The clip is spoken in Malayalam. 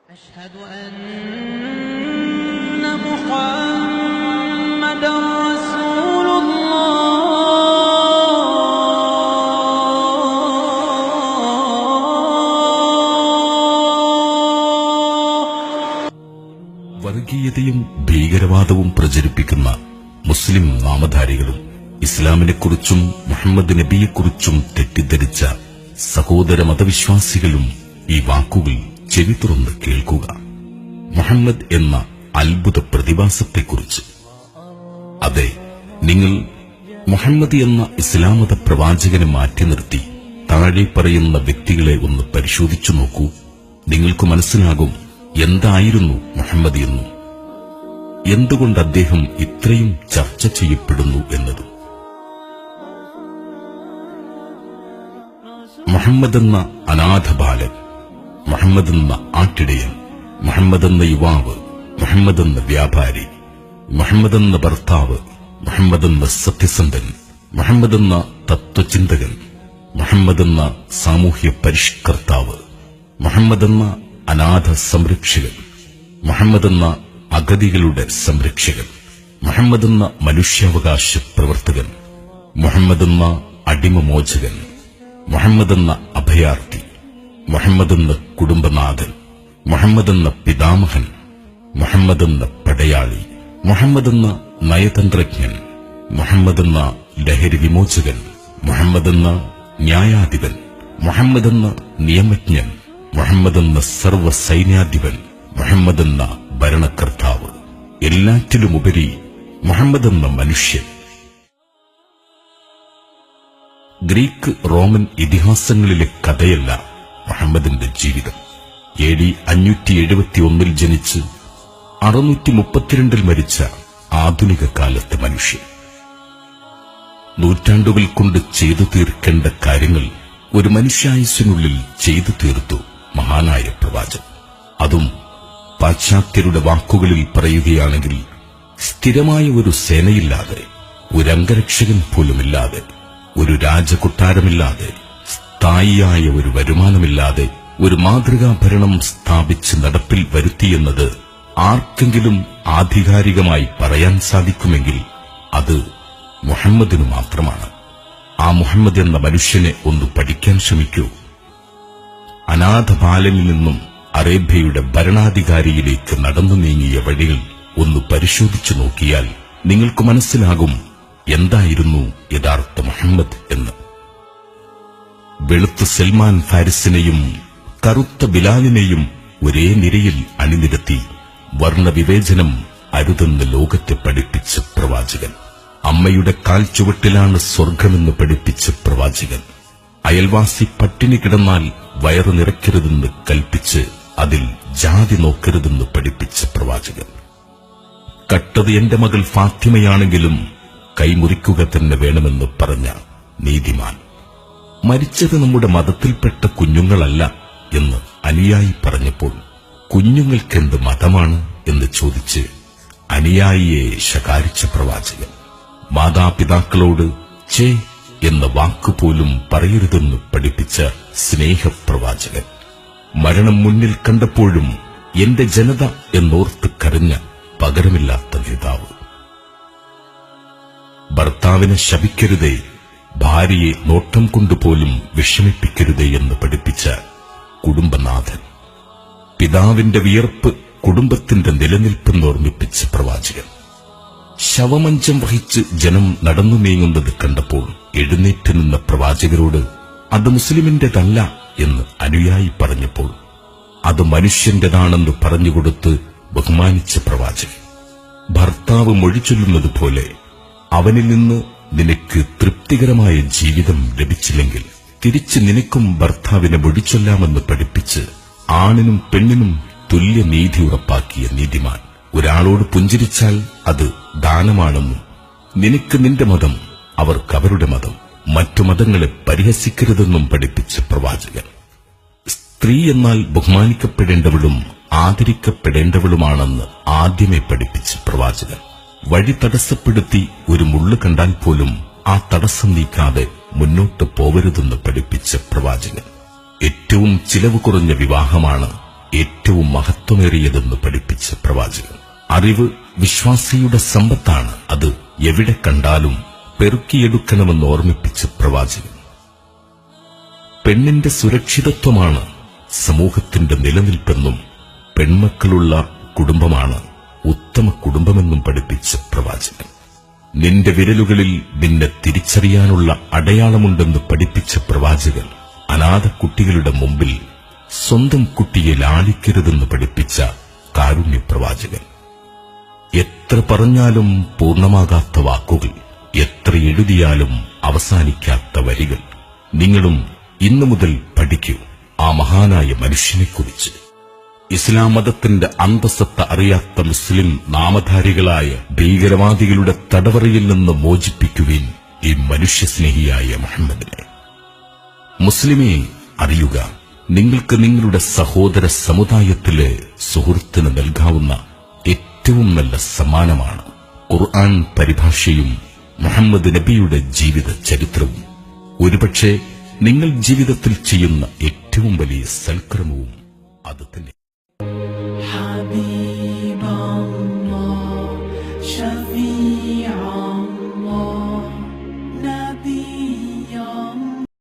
أشهد أن محمدًا رسول വർഗീയതയും ഭീകരവാദവും പ്രചരിപ്പിക്കുന്ന മുസ്ലിം നാമധാരികളും ഇസ്ലാമിനെക്കുറിച്ചും മുഹമ്മദ് നബിയെക്കുറിച്ചും തെറ്റിദ്ധരിച്ച സഹോദര മതവിശ്വാസികളും ഈ വാക്കുകൾ ചെവി തുറന്ന് കേൾക്കുക. മുഹമ്മദ് എന്ന അത്ഭുത പ്രതിഭാസത്തെക്കുറിച്ച്. അതെ, നിങ്ങൾ മുഹമ്മദ് എന്ന ഇസ്ലാം മത പ്രവാചകനെ മാറ്റി നിർത്തി താഴെ പറയുന്ന വ്യക്തികളെ ഒന്ന് പരിശോധിച്ചു നോക്കൂ. നിങ്ങൾക്ക് മനസ്സിലാകും എന്തായിരുന്നു മുഹമ്മദ് എന്നും എന്തുകൊണ്ട് അദ്ദേഹം ഇത്രയും ചർച്ച ചെയ്യപ്പെടുന്നു എന്നതും. മുഹമ്മദ് എന്ന അനാഥ ബാലൻ, മുഹമ്മദ് എന്ന ആട്ടിടയൻ, മുഹമ്മദ് എന്ന യുവാവ്, മുഹമ്മദ് എന്ന വ്യാപാരി, മുഹമ്മദ് എന്ന ഭർത്താവ്, മുഹമ്മദ് എന്ന സത്യസന്ധൻ, മുഹമ്മദ് എന്ന തത്വചിന്തകൻ, മുഹമ്മദ് എന്ന സാമൂഹ്യ പരിഷ്കർത്താവ്, മുഹമ്മദ് എന്ന അനാഥ സംരക്ഷകൻ, മുഹമ്മദ് എന്ന അഗതികളുടെ സംരക്ഷകൻ, മുഹമ്മദ് എന്ന മനുഷ്യാവകാശ പ്രവർത്തകൻ, മുഹമ്മദ് എന്ന അടിമമോചകൻ, മുഹമ്മദ് എന്ന അഭയാർത്ഥി, മുഹമ്മദ് എന്ന കുടുംബനാഥൻ, മുഹമ്മദ് എന്ന പിതാമഹൻ, മുഹമ്മദ് എന്ന പടയാളി, മുഹമ്മദ് എന്ന നയതന്ത്രജ്ഞൻ, മുഹമ്മദ് എന്ന ലഹരി വിമോചകൻ, മുഹമ്മദ് എന്ന ന്യായാധിപൻ, മുഹമ്മദ് എന്ന നിയമജ്ഞൻ, മുഹമ്മദ് എന്ന സർവ സൈന്യാധിപൻ, മുഹമ്മദ് എന്ന ഭരണകർത്താവ്, എല്ലാറ്റിലുമുപരി മുഹമ്മദ് എന്ന മനുഷ്യൻ. ഗ്രീക്ക് റോമൻ ഇതിഹാസങ്ങളിലെ കഥയല്ല മുഹമ്മദിന്റെ ജീവിതം. AD 571 ജനിച്ച് 632 മരിച്ച ആധുനിക കാലത്തെ മനുഷ്യൻ. നൂറ്റാണ്ടുകൾ കൊണ്ട് ചെയ്തു തീർക്കേണ്ട കാര്യങ്ങൾ ഒരു മനുഷ്യായുസ്സിനുള്ളിൽ ചെയ്തു തീർത്തു മഹാനായ പ്രവാചകൻ. അതും പാശ്ചാത്യരുടെ വാക്കുകളിൽ പറയുകയാണെങ്കിൽ സ്ഥിരമായ ഒരു സേനയില്ലാതെ, ഒരു അംഗരക്ഷകൻ പോലുമില്ലാതെ, ഒരു രാജകൊട്ടാരമില്ലാതെ, സ്ഥായിയായ ഒരു വരുമാനമില്ലാതെ ഒരു മാതൃകാ ഭരണം സ്ഥാപിച്ച് നടപ്പിൽ വരുത്തിയെന്നത് ആർക്കെങ്കിലും ആധികാരികമായി പറയാൻ സാധിക്കുമെങ്കിൽ അത് മുഹമ്മദിനു മാത്രമാണ്. ആ മുഹമ്മദ് എന്ന മനുഷ്യനെ ഒന്ന് പഠിക്കാൻ ശ്രമിക്കൂ. അനാഥ ബാലനിൽ നിന്നും അറേബ്യയുടെ ഭരണാധികാരിയിലേക്ക് നടന്നു നീങ്ങിയ വഴികൾ ഒന്ന് പരിശോധിച്ചു നോക്കിയാൽ നിങ്ങൾക്ക് മനസ്സിലാകും എന്തായിരുന്നു യഥാർത്ഥ മുഹമ്മദ് എന്ന്. വെളുത്ത സൽമാൻ ഫാരിസിനെയും കറുത്ത ബിലാലിനെയും ഒരേ നിരയിൽ അണിനിരത്തി വർണ്ണവിവേചനം അരുതെന്ന് ലോകത്തെ പഠിപ്പിച്ച പ്രവാചകൻ. അമ്മയുടെ കാൽ ചുവട്ടിലാണ് സ്വർഗമെന്ന് പഠിപ്പിച്ച പ്രവാചകൻ. അയൽവാസി പട്ടിണി കിടന്നാൽ വയറു നിറയ്ക്കരുതെന്ന് കൽപ്പിച്ച് അതിൽ ജാതി നോക്കരുതെന്ന് പഠിപ്പിച്ച പ്രവാചകൻ. കട്ടത് എന്റെ മകൾ ഫാത്തിമയാണെങ്കിലും കൈമുറിക്കുക തന്നെ വേണമെന്ന് പറഞ്ഞ നീതിമാൻ. മരിച്ചത് നമ്മുടെ മതത്തിൽപ്പെട്ട കുഞ്ഞുങ്ങളല്ല എന്ന് അനുയായി പറഞ്ഞപ്പോൾ കുഞ്ഞുങ്ങൾക്കെന്ത് മതമാണ് എന്ന് ചോദിച്ച് അനുയായിയെ ശകാരിച്ച പ്രവാചകൻ. മാതാപിതാക്കളോട് ചേ എന്ന വാക്കുപോലും പറയരുതെന്ന് പഠിപ്പിച്ച സ്നേഹപ്രവാചകൻ. മരണം മുന്നിൽ കണ്ടപ്പോഴും എന്റെ ജനത എന്നോർത്ത് കരഞ്ഞ പകരമില്ലാത്ത നേതാവ്. ഭർത്താവിനെ ശപിക്കരുതേ, ഭാര്യയെ നോട്ടം കൊണ്ടുപോലും വിഷമിപ്പിക്കരുതേ എന്ന് പഠിപ്പിച്ച കുടുംബനാഥൻ. പിതാവിന്റെ വിയർപ്പ് കുടുംബത്തിന്റെ നിലനിൽപ്പെന്ന് ഓർമ്മിപ്പിച്ച പ്രവാചകൻ. ശവമഞ്ചം വഹിച്ച് ജനം നടന്നു നീങ്ങുന്നത് കണ്ടപ്പോൾ എഴുന്നേറ്റ് നിന്ന പ്രവാചകരോട് അത് മുസ്ലിമിന്റേതല്ല എന്ന് അനുയായി പറഞ്ഞപ്പോൾ അത് മനുഷ്യന്റേതാണെന്ന് പറഞ്ഞുകൊടുത്ത് ബഹുമാനിച്ച പ്രവാചകൻ. ഭർത്താവ് മൊഴിചൊല്ലുന്നത് പോലെ അവനിൽ നിന്ന് നിനക്ക് തൃപ്തികരമായ ജീവിതം ലഭിച്ചില്ലെങ്കിൽ തിരിച്ച് നിനക്കും ഭർത്താവിനെ മൊഴിച്ചൊല്ലാമെന്ന് പഠിപ്പിച്ച് ആണിനും പെണ്ണിനും തുല്യനീതി ഉറപ്പാക്കിയ നീതിമാൻ. ഒരാളോട് പുഞ്ചിരിച്ചാൽ അത് ദാനമാണെന്നും നിനക്ക് നിന്റെ മതം, അവർക്ക് അവരുടെ മതം, മറ്റു മതങ്ങളെ പരിഹസിക്കരുതെന്നും പഠിപ്പിച്ച പ്രവാചകൻ. സ്ത്രീ എന്നാൽ ബഹുമാനിക്കപ്പെടേണ്ടവളും ആദരിക്കപ്പെടേണ്ടവളുമാണെന്ന് ആദ്യമേ പഠിപ്പിച്ച പ്രവാചകൻ. വഴി തടസ്സപ്പെടുത്തി ഒരു മുള്ളു കണ്ടാൽ പോലും ആ തടസ്സം നീക്കാതെ മുന്നോട്ട് പോവരുതെന്ന് പഠിപ്പിച്ച പ്രവാചകൻ. ഏറ്റവും ചിലവ് കുറഞ്ഞ വിവാഹമാണ് ഏറ്റവും മഹത്വമേറിയതെന്ന് പഠിപ്പിച്ച പ്രവാചകൻ. അറിവ് വിശ്വാസിയുടെ സമ്പത്താണ്. അത് എവിടെ കണ്ടാലും പെറുക്കിയെടുക്കണമെന്ന് ഓർമ്മിപ്പിച്ച പ്രവാചകൻ. പെണ്ണിന്റെ സുരക്ഷിതത്വമാണ് സമൂഹത്തിന്റെ നിലനിൽപ്പെന്നും പെൺമക്കളുള്ള കുടുംബമാണ് ഉത്തമ കുടുംബമെന്നും പഠിപ്പിച്ച പ്രവാചകൻ. നിന്റെ വിരലുകളിൽ നിന്നെ തിരിച്ചറിയാനുള്ള അടയാളമുണ്ടെന്ന് പഠിപ്പിച്ച പ്രവാചകൻ. അനാഥ കുട്ടികളുടെ മുമ്പിൽ സ്വന്തം കുട്ടിയെ ലാളിക്കരുതെന്ന് പഠിപ്പിച്ച കാരുണ്യപ്രവാചകൻ. എത്ര പറഞ്ഞാലും പൂർണ്ണമാകാത്ത വാക്കുകൾ, എത്ര എഴുതിയാലും അവസാനിക്കാത്ത വരികൾ. നിങ്ങളും ഇന്നു മുതൽ പഠിക്കൂ ആ മഹാനായ മനുഷ്യനെക്കുറിച്ച്. ഇസ്ലാം മതത്തിന്റെ അന്തസ്സത്ത അറിയാത്ത മുസ്ലിം നാമധാരികളായ ഭീകരവാദികളുടെ തടവറയിൽ നിന്ന് മോചിപ്പിക്കുവിൻ ഈ മനുഷ്യസ്നേഹിയായ മുഹമ്മദിനെ. മുസ്ലിമേ, അറിയുക, നിങ്ങൾക്ക് നിങ്ങളുടെ സഹോദര സമുദായത്തിലെ സുഹൃത്തിന് നൽകാവുന്ന ഏറ്റവും നല്ല സമ്മാനമാണ് ഖുർആൻ പരിഭാഷയും മുഹമ്മദ് നബിയുടെ ജീവിത ചരിത്രവും. ഒരുപക്ഷെ നിങ്ങൾ ജീവിതത്തിൽ ചെയ്യുന്ന ഏറ്റവും വലിയ സൽക്കർമ്മവും അത് തന്നെ.